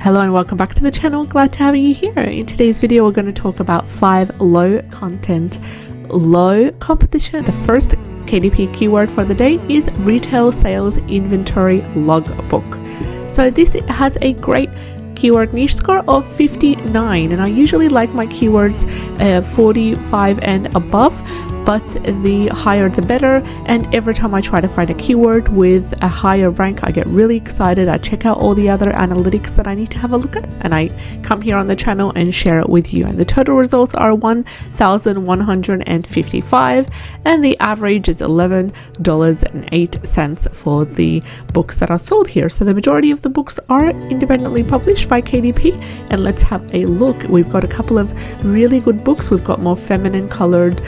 Hello and welcome back to the channel. Glad to have you here. In today's video we're going to talk about 5 low content, low competition. The first KDP keyword for the day is retail sales inventory logbook. So this has a great keyword niche score of 59, and I usually like my keywords 45 and above, but the higher the better. And every time I try to find a keyword with a higher rank, I get really excited. I check out all the other analytics that I need to have a look at, and I come here on the channel and share it with you. And the total results are 1,155, and the average is $11.08 for the books that are sold here. So the majority of the books are independently published by KDP, and let's have a look. We've got a couple of really good books. We've got more feminine colored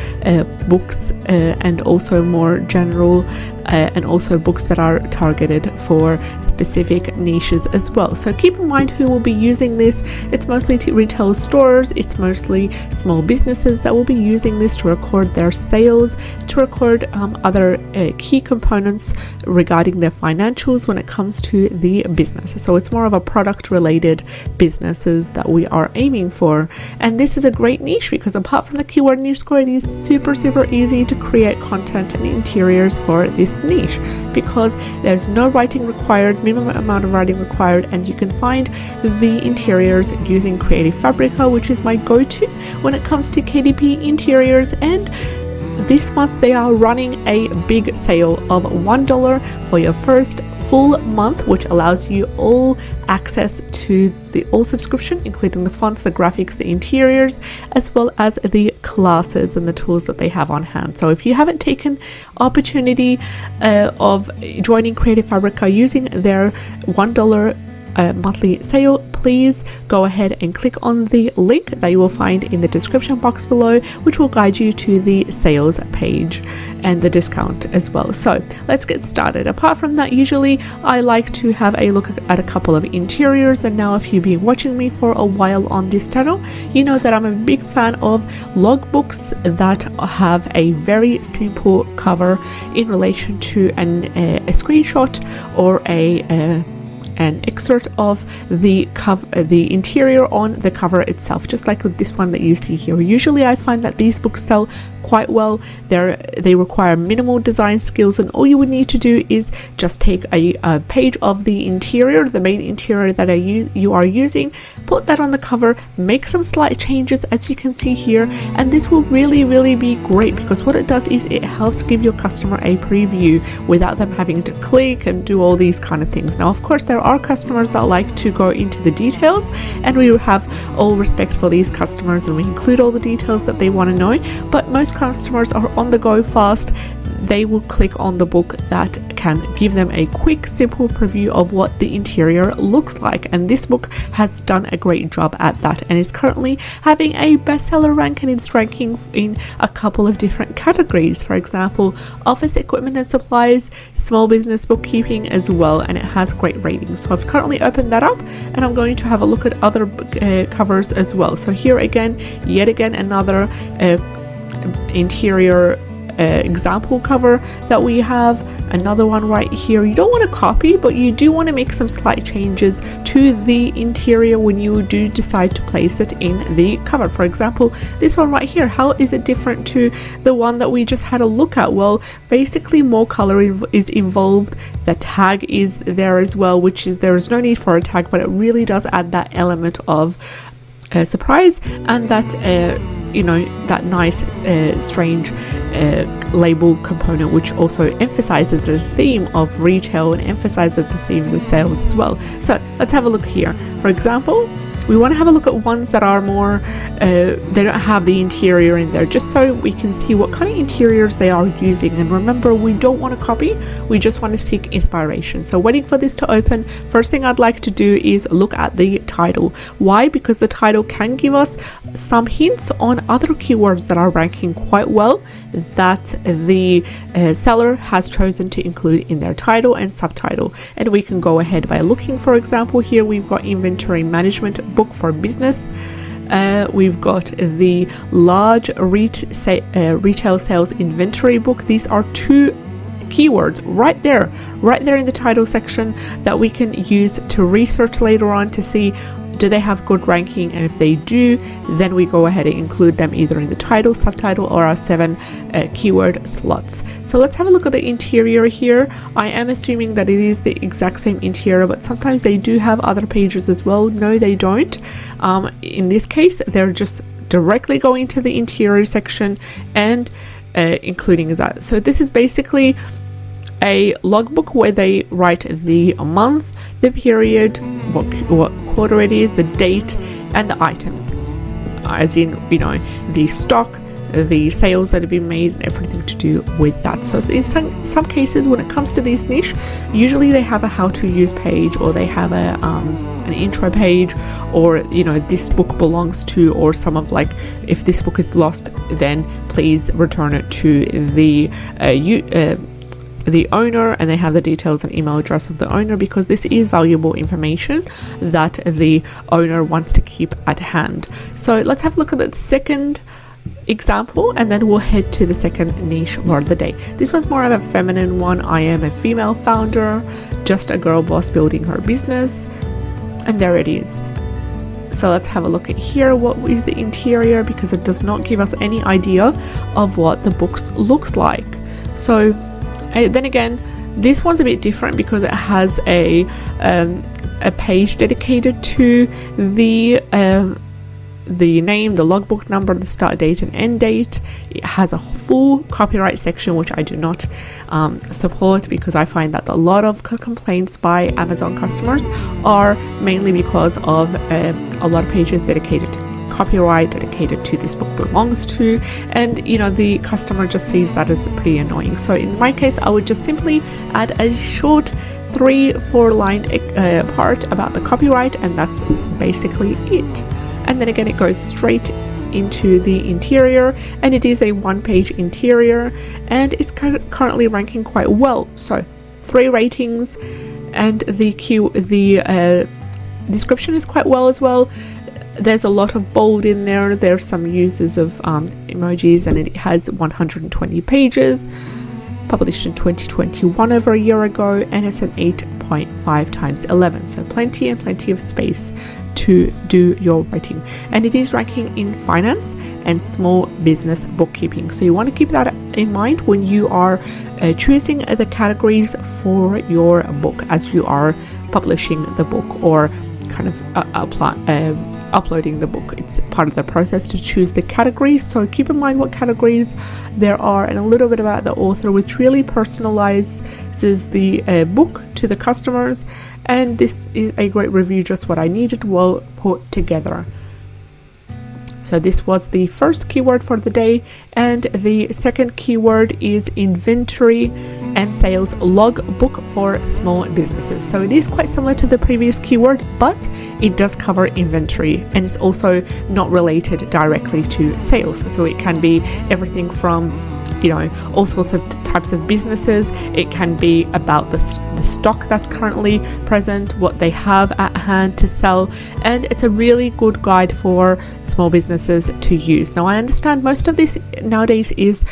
books and also more general and also books that are targeted for specific niches as well. So keep in mind who will be using this. It's mostly retail stores, it's mostly small businesses that will be using this to record their sales, to record other key components regarding their financials when it comes to the business. So it's more of a product related businesses that we are aiming for. And this is a great niche because apart from the keyword niche score, it is super easy to create content and interiors for this niche, because there's no writing required, minimum amount of writing required, and you can find the interiors using Creative Fabrica, which is my go-to when it comes to KDP interiors. And this month they are running a big sale of $1 for your first full month, which allows you all access to the all subscription, including the fonts, the graphics, the interiors, as well as the classes and the tools that they have on hand. So if you haven't taken opportunity of joining Creative Fabrica using their $1 monthly sale, please go ahead and click on the link that you will find in the description box below, which will guide you to the sales page and the discount as well. So let's get started. Apart from that, usually I like to have a look at a couple of interiors, and now if you've been watching me for a while on this channel, you know that I'm a big fan of logbooks that have a very simple cover in relation to a screenshot or an excerpt of the cover, the interior on the cover itself, just like with this one that you see here. Usually I find that these books sell quite well. They require minimal design skills, and all you would need to do is just take a page of the interior, the main interior that you are using, put that on the cover, make some slight changes as you can see here, and this will really be great, because what it does is it helps give your customer a preview without them having to click and do all these kind of things. Now of course there are customers that like to go into the details, and we have all respect for these customers, and we include all the details that they want to know, but most customers are on the go fast. They will click on the book that can give them a quick, simple preview of what the interior looks like, and this book has done a great job at that, and it's currently having a bestseller rank, and it's ranking in a couple of different categories. For example, office equipment and supplies, small business bookkeeping as well, and it has great ratings. So I've currently opened that up, and I'm going to have a look at other covers as well. So here again, yet again, another interior example cover that we have, another one right here. You don't want to copy, but you do want to make some slight changes to the interior when you do decide to place it in the cover. For example, this one right here, how is it different to the one that we just had a look at? Well, basically more color is involved. The tag is there as well, which is, there is no need for a tag, but it really does add that element of surprise, and that that nice strange label component, which also emphasizes the theme of retail and emphasizes the themes of sales as well. So let's have a look here. For example, we want to have a look at ones that are more they don't have the interior in there, just so we can see what kind of interiors they are using. And remember, we don't want to copy, we just want to seek inspiration. So waiting for this to open, first thing I'd like to do is look at the title. Why? Because the title can give us some hints on other keywords that are ranking quite well that the seller has chosen to include in their title and subtitle. And we can go ahead by looking. For example, here we've got inventory management book for business. We've got the large retail sales inventory book. These are two keywords right there in the title section that we can use to research later on to see, do they have good ranking? And if they do, then we go ahead and include them either in the title, subtitle, or our 7 keyword slots. So let's have a look at the interior here. I am assuming that it is the exact same interior, but sometimes they do have other pages as well. No, they don't. In this case, they're just directly going to the interior section and including that. So this is basically a logbook where they write the month, the period, what quarter it is, the date, and the items, as in, you know, the stock, the sales that have been made, and everything to do with that. So in some cases, when it comes to this niche, usually they have a how to use page, or they have a an intro page, or, you know, this book belongs to, or some of like, if this book is lost, then please return it to the owner, and they have the details and email address of the owner, because this is valuable information that the owner wants to keep at hand. So let's have a look at the second example, and then we'll head to the second niche for the day. This one's more of a feminine one. I am a female founder, just a girl boss building her business, and there it is. So let's have a look at here. What is the interior? Because it does not give us any idea of what the book looks like. So then again, this one's a bit different because it has a page dedicated to the name, the logbook number, the start date and end date. It has a full copyright section, which I do not support, because I find that a lot of complaints by Amazon customers are mainly because of a lot of pages dedicated to copyright, dedicated to this book belongs to, and, you know, the customer just sees that it's pretty annoying. So in my case, I would just simply add a short 3-4 line part about the copyright, and that's basically it. And then again, it goes straight into the interior, and it is a 1-page interior, and it's currently ranking quite well. So 3 ratings, and the description is quite well as well. There's a lot of bold in there. There's some uses of emojis, and it has 120 pages, published in 2021, over a year ago, and it's an 8.5 times 11, so plenty of space to do your writing. And it is ranking in finance and small business bookkeeping, so you want to keep that in mind when you are choosing the categories for your book as you are publishing the book, or kind of uploading the book. It's part of the process to choose the categories, so keep in mind what categories there are, and a little bit about the author, which really personalizes the book to the customers. And this is a great review, just what I needed, well put together. So this was the first keyword for the day, and the second keyword is inventory and sales logbook for small businesses. So it is quite similar to the previous keyword, but it does cover inventory, and it's also not related directly to sales. So it can be everything from, you know, all sorts of types of businesses. It can be about the stock that's currently present, what they have at hand to sell, and it's a really good guide for small businesses to use. Now, I understand most of this nowadays is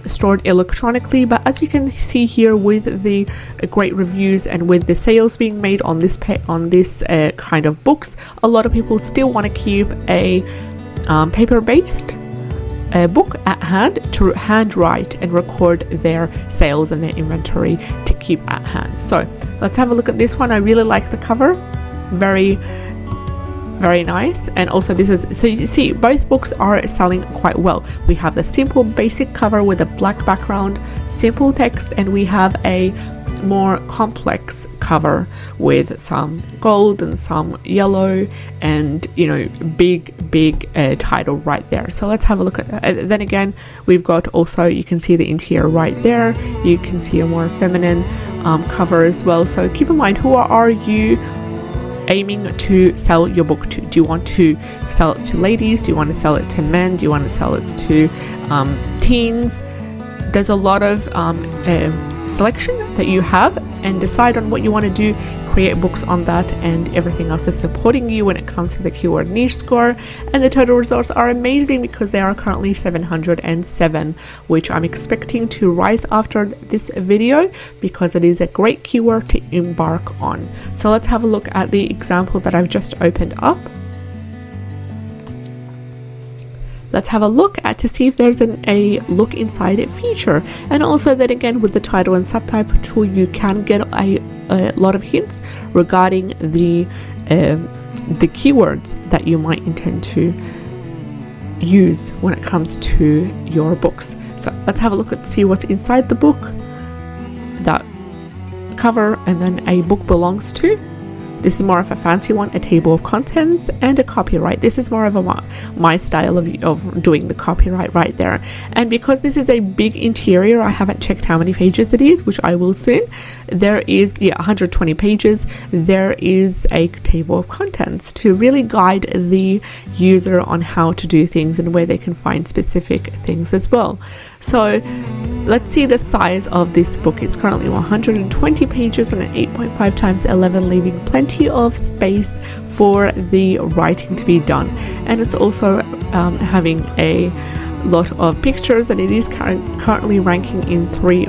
stored electronically, but as you can see here with the great reviews and with the sales being made on this kind of books, a lot of people still want to keep a paper-based book at hand to handwrite and record their sales and their inventory to keep at hand. So let's have a look at this one. I really like the cover, very nice. And also this is, so you see both books are selling quite well. We have the simple basic cover with a black background, simple text, and we have a more complex cover with some gold and some yellow, and, you know, big title right there. So let's have a look at then again, we've got also, you can see the interior right there. You can see a more feminine cover as well. So keep in mind, who are you aiming to sell your book to? Do you want to sell it to ladies? Do you want to sell it to men? Do you want to sell it to teens? There's a lot of selection that you have and decide on what you want to do, create books on that, and everything else is supporting you when it comes to the keyword niche score. And the total results are amazing because they are currently 707, which I'm expecting to rise after this video because it is a great keyword to embark on. So let's have a look at the example that I've just opened up. Let's have a look at to see if there's a look inside it feature. And also then again, with the title and subtitle tool, you can get a lot of hints regarding the keywords that you might intend to use when it comes to your books. So let's have a look at see what's inside the book, that cover, and then a book belongs to. This is more of a fancy one, a table of contents, and a copyright. This is more of my style of doing the copyright right there. And because this is a big interior, I haven't checked how many pages it is, which I will soon. There is 120 pages. There is a table of contents to really guide the user on how to do things and where they can find specific things as well. So let's see the size of this book. It's currently 120 pages and an 8.5 times 11, leaving plenty of space for the writing to be done. And it's also having a lot of pictures, and it is currently ranking in 3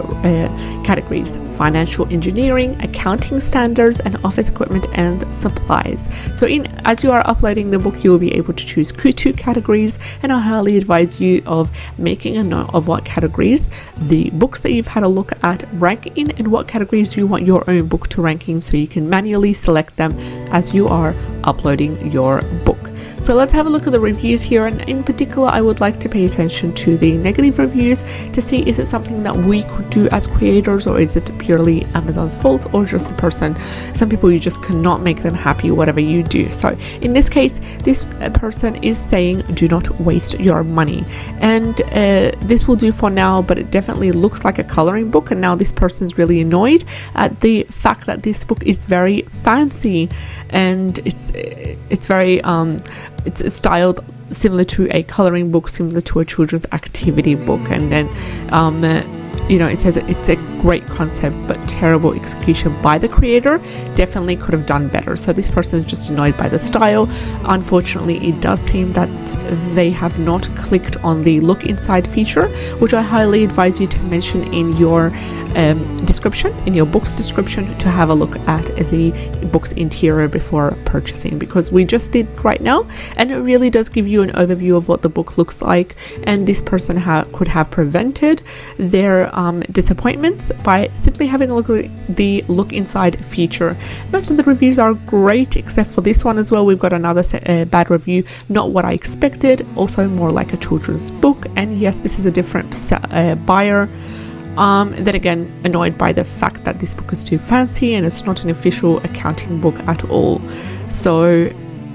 categories: financial engineering, accounting standards, and office equipment and supplies. So as you are uploading the book, you will be able to choose 2 categories, and I highly advise you of making a note of what categories the books that you've had a look at rank in and what categories you want your own book to rank in, so you can manually select them as you are uploading your book. So let's have a look at the reviews here, and in particular I would like to pay attention to the negative reviews to see, is it something that we could do as creators, or is it purely Amazon's fault, or just the person? Some people, you just cannot make them happy whatever you do. So in this case, this person is saying do not waste your money, and this will do for now, but it definitely looks like a coloring book. And now this person's really annoyed at the fact that this book is very fancy, and it's very it's styled similar to a coloring book, similar to a children's activity book. And then it says it's a great concept but terrible execution by the creator. Definitely could have done better. So this person is just annoyed by the style. Unfortunately, it does seem that they have not clicked on the look inside feature, which I highly advise you to mention in your description, in your book's description, to have a look at the book's interior before purchasing, because we just did right now, and it really does give you an overview of what the book looks like. And this person could have prevented their disappointments by simply having a look at the look inside feature. Most of the reviews are great except for this one as well. We've got another bad review, not what I expected, also more like a children's book. And yes, this is a different buyer. Then again, annoyed by the fact that this book is too fancy and it's not an official accounting book at all. So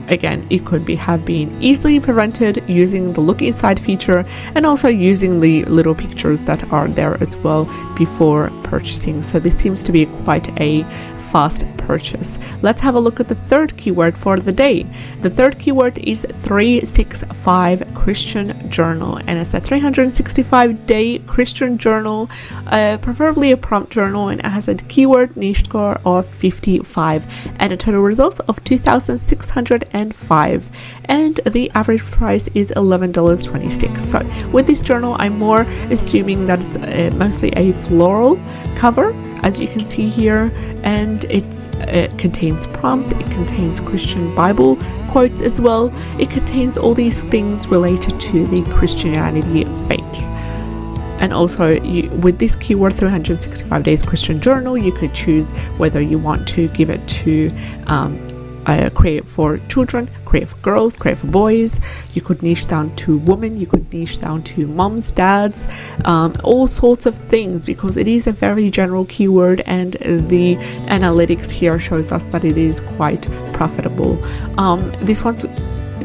again, it could have been easily prevented using the look inside feature, and also using the little pictures that are there as well before purchasing. So this seems to be quite a fast purchase. Let's have a look at the third keyword for the day. The third keyword is 365 Christian journal, and it's a 365-day Christian journal, preferably a prompt journal, and it has a keyword niche score of 55 and a total results of 2,605, and the average price is $11.26. So with this journal, I'm more assuming that it's mostly a floral cover, as you can see here, and it contains prompts, it contains Christian Bible quotes as well. It contains all these things related to the Christianity faith. And also with this keyword 365 days Christian journal, you could choose whether you want to give it to create for children, create for girls, create for boys. You could niche down to women, you could niche down to moms, dads, all sorts of things, because it is a very general keyword, and the analytics here shows us that it is quite profitable. This one's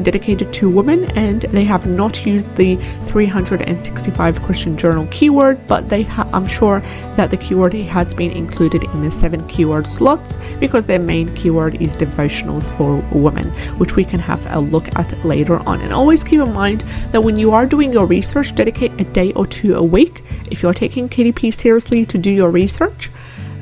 dedicated to women, and they have not used the 365 Christian journal keyword, but I'm sure that the keyword has been included in the 7 keyword slots because their main keyword is devotionals for women, which we can have a look at later on. And always keep in mind that when you are doing your research, dedicate a day or 2 a week if you're taking KDP seriously to do your research.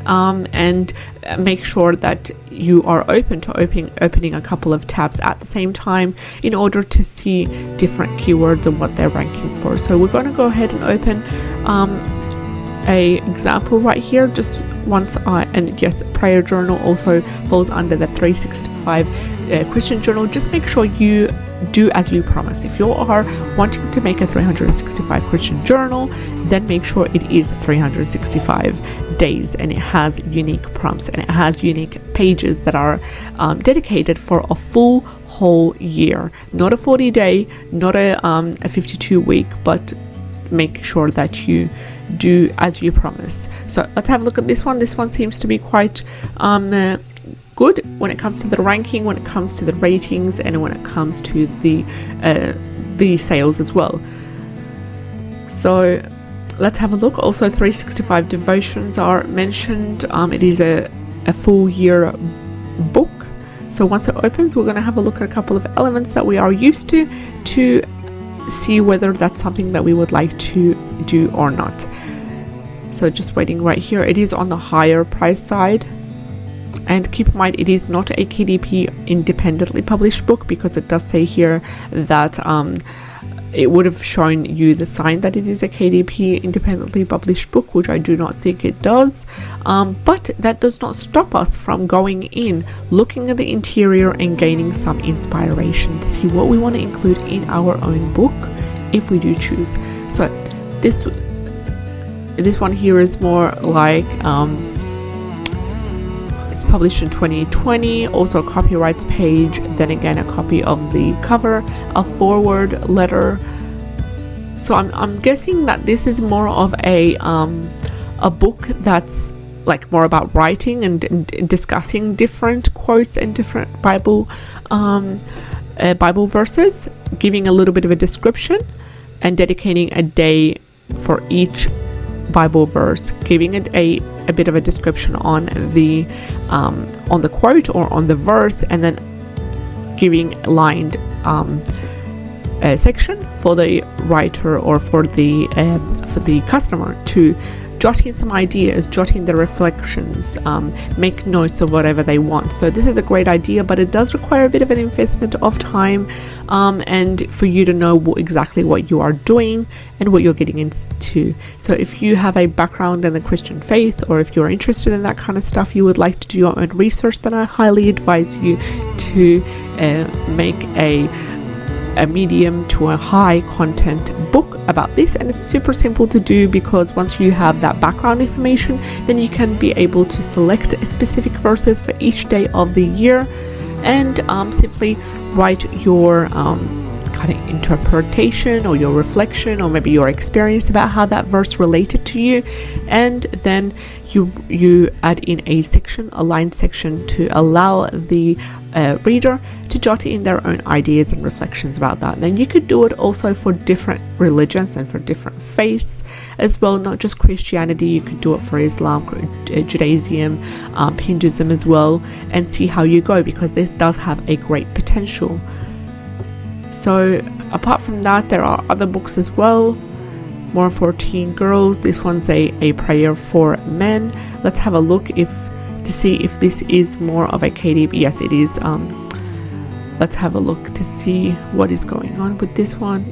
And make sure that you are open to opening a couple of tabs at the same time in order to see different keywords and what they're ranking for. So we're going to go ahead and open a example right here just once. And yes, prayer journal also falls under the 365 Christian journal. Just make sure you do as you promise. If you are wanting to make a 365 Christian journal, then make sure it is 365 days and it has unique prompts and it has unique pages that are dedicated for a full whole year, not a 40-day, not a 52-week, but make sure that you do as you promise. So let's have a look at this one. This one seems to be quite good when it comes to the ranking, when it comes to the ratings, and when it comes to the sales as well. So let's have a look. Also 365 devotions are mentioned. It is a full year book. So once it opens, we're going to have a look at a couple of elements that we are used to see whether that's something that we would like to do or not. So just waiting right here. It is on the higher price side. And keep in mind, it is not a KDP independently published book, because it does say here that it would have shown you the sign that it is a KDP independently published book, which I do not think it does. But that does not stop us from going in, looking at the interior and gaining some inspiration to see what we want to include in our own book if we do choose. So this one here is more like published in 2020, also a copyrights page, then again a copy of the cover, a forward letter. So I'm guessing that this is more of a book that's like more about writing and discussing different quotes and different Bible verses, giving a little bit of a description and dedicating a day for each Bible verse, giving it a bit of a description on the quote or on the verse, and then giving a lined section for the writer or for the customer to jot in some ideas, jot in the reflections, make notes of whatever they want. So this is a great idea, but it does require a bit of an investment of time and for you to know exactly what you are doing and what you're getting into. So if you have a background in the Christian faith, or if you're interested in that kind of stuff, you would like to do your own research, then I highly advise you to make a medium to a high content book about this. And it's super simple to do, because once you have that background information, then you can be able to select specific verses for each day of the year and simply write your kind of interpretation or your reflection or maybe your experience about how that verse related to you, and then you add in a section, a line section, to allow the reader to jot in their own ideas and reflections about that. And then you could do it also for different religions and for different faiths as well, not just Christianity. You could do it for Islam, Judaism, Hinduism as well, and see how you go, because this does have a great potential. So apart from that, there are other books as well, more for teen girls. This one's a prayer for men. Let's have a look to see if this is more of a KDP. Yes, it is. Let's have a look to see what is going on with this one.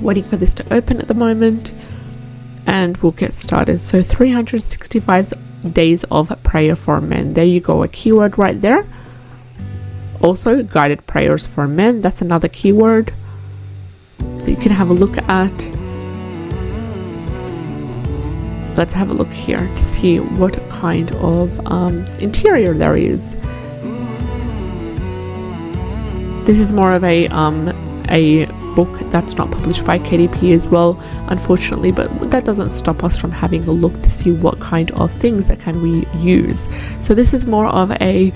Waiting for this to open at the moment, and we'll get started. So 365 days of prayer for men. There you go, a keyword right there. Also guided prayers for men, that's another keyword that you can have a look at. Let's have a look here to see what kind of interior there is. This is more of a book that's not published by KDP as well, unfortunately, but that doesn't stop us from having a look to see what kind of things that can we use. So this is more of a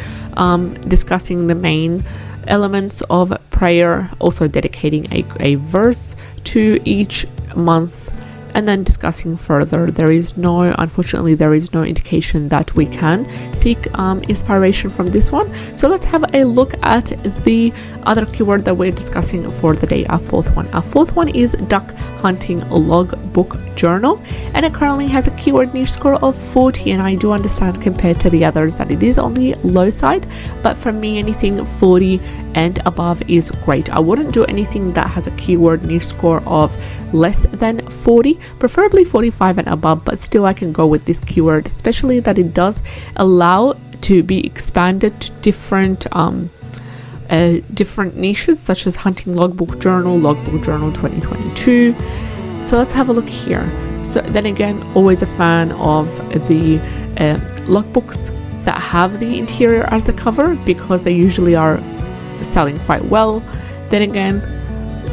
discussing the main elements of prayer, also dedicating a verse to each month, and then discussing further. Unfortunately, there is no indication that we can seek inspiration from this one. So let's have a look at the other keyword that we're discussing for the day, our fourth one. Our fourth one is duck hunting logbook journal, and it currently has a keyword niche score of 40, and I do understand compared to the others that it is on the low side, but for me anything 40 and above is great. I wouldn't do anything that has a keyword niche score of less than 40, preferably 45 and above, but still I can go with this keyword, especially that it does allow to be expanded to different niches, such as hunting logbook journal 2022. So let's have a look here. So then again, always a fan of the logbooks that have the interior as the cover, because they usually are selling quite well. Then again,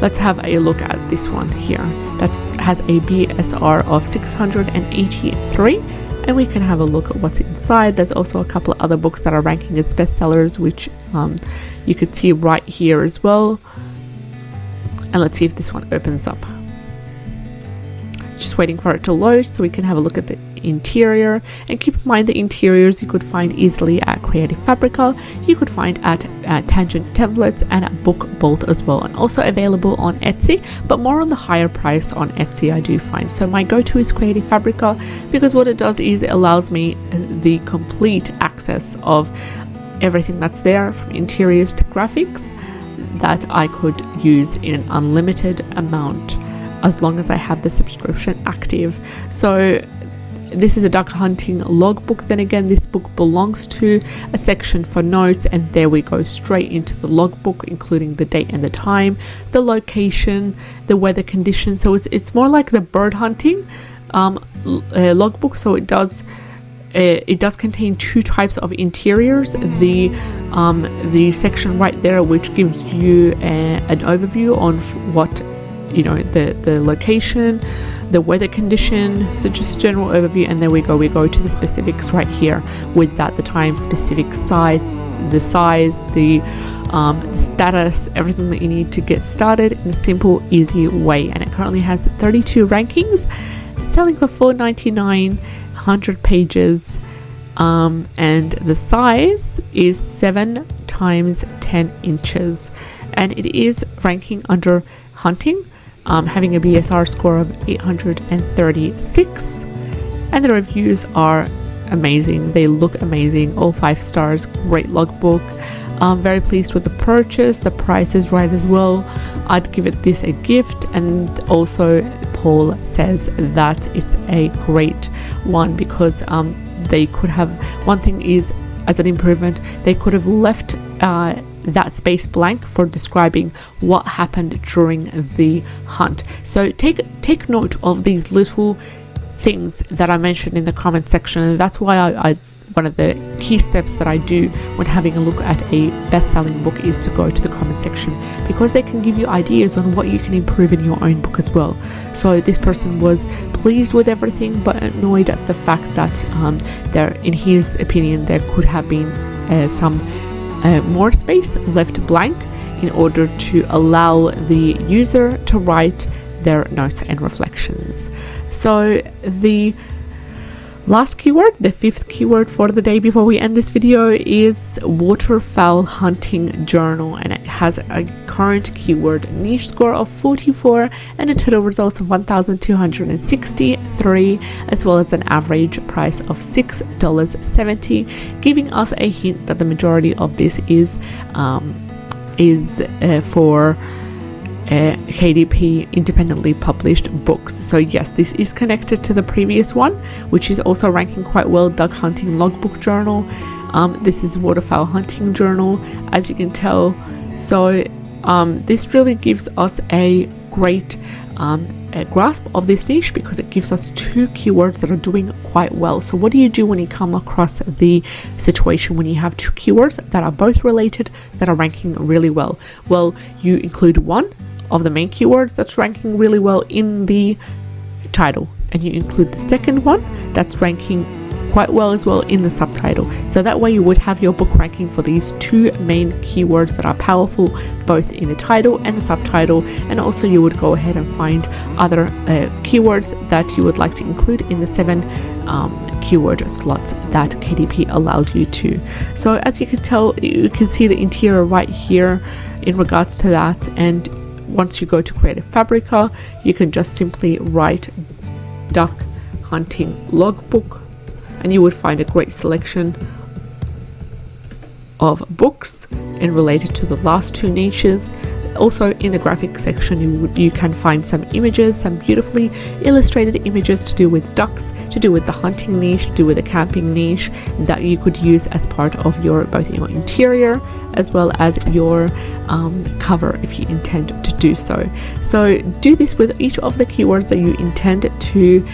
let's have a look at this one here that has a BSR of 683, and we can have a look at what's inside. There's also a couple of other books that are ranking as bestsellers, which you could see right here as well. And let's see if this one opens up. Just waiting for it to load so we can have a look at the interior. And keep in mind, the interiors you could find easily at Creative Fabrica, you could find at Tangent Templates and at Book Bolt as well, and also available on Etsy, but more on the higher price on Etsy I do find. So my go-to is Creative Fabrica, because what it does is it allows me the complete access of everything that's there, from interiors to graphics, that I could use in an unlimited amount as long as I have the subscription active. So this is a duck hunting logbook. Then again, this book belongs to a section for notes, and there we go straight into the logbook, including the date and the time, the location, the weather conditions. So it's more like the bird hunting logbook. So it does contain two types of interiors. The section right there, which gives you an overview on what, the location, the weather condition, so just a general overview, and then we go to the specifics right here with that, the time, specific site, the size, the status, everything that you need to get started in a simple, easy way. And it currently has 32 rankings, selling for $4.99, 100 pages, and the size is 7 times 10 inches, and it is ranking under hunting, having a BSR score of 836, and the reviews are amazing. They look amazing, all 5 stars, great logbook. I'm very pleased with the purchase. The price is right as well. I'd give it this a gift, and also Paul says that it's a great one, because they could have, one thing is, as an improvement, they could have left that space blank for describing what happened during the hunt. So take note of these little things that I mentioned in the comment section, and that's why I one of the key steps that I do when having a look at a best-selling book is to go to the comment section, because they can give you ideas on what you can improve in your own book as well. So this person was pleased with everything, but annoyed at the fact that there, in his opinion, there could have been some more space left blank in order to allow the user to write their notes and reflections. So the last keyword, the 5th keyword for the day before we end this video, is Waterfowl hunting journal, and it has a current keyword niche score of 44 and a total results of 1,263, as well as an average price of $6.70, giving us a hint that the majority of this is for KDP independently published books. So yes, this is connected to the previous one, which is also ranking quite well, Duck Hunting Logbook Journal. This is Waterfowl Hunting Journal, as you can tell. So this really gives us a great grasp of this niche, because it gives us 2 keywords that are doing quite well. So what do you do when you come across the situation when you have 2 keywords that are both related, that are ranking really well? Well, you include one of the main keywords that's ranking really well in the title, and you include the second one that's ranking quite well as well in the subtitle. So that way you would have your book ranking for these two main keywords that are powerful both in the title and the subtitle, and also you would go ahead and find other keywords that you would like to include in the 7 keyword slots that KDP allows you to. So as you can tell, you can see the interior right here in regards to that, and once you go to Creative Fabrica, you can just simply write duck hunting logbook, and you would find a great selection of books and related to the last 2 niches. Also in the graphic section you can find some images, some beautifully illustrated images to do with ducks, to do with the hunting niche, to do with the camping niche, that you could use as part of your both your interior as well as your cover if you intend to do so. So do this with each of the keywords that you intend to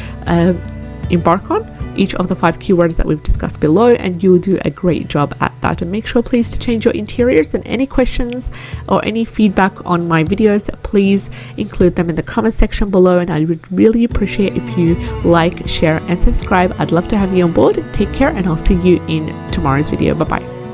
embark on, each of the 5 keywords that we've discussed below, and you'll do a great job at that. And make sure please to change your interiors, and any questions or any feedback on my videos, please include them in the comment section below, and I would really appreciate if you like, share and subscribe. I'd love to have you on board. Take care, and I'll see you in tomorrow's video. Bye bye.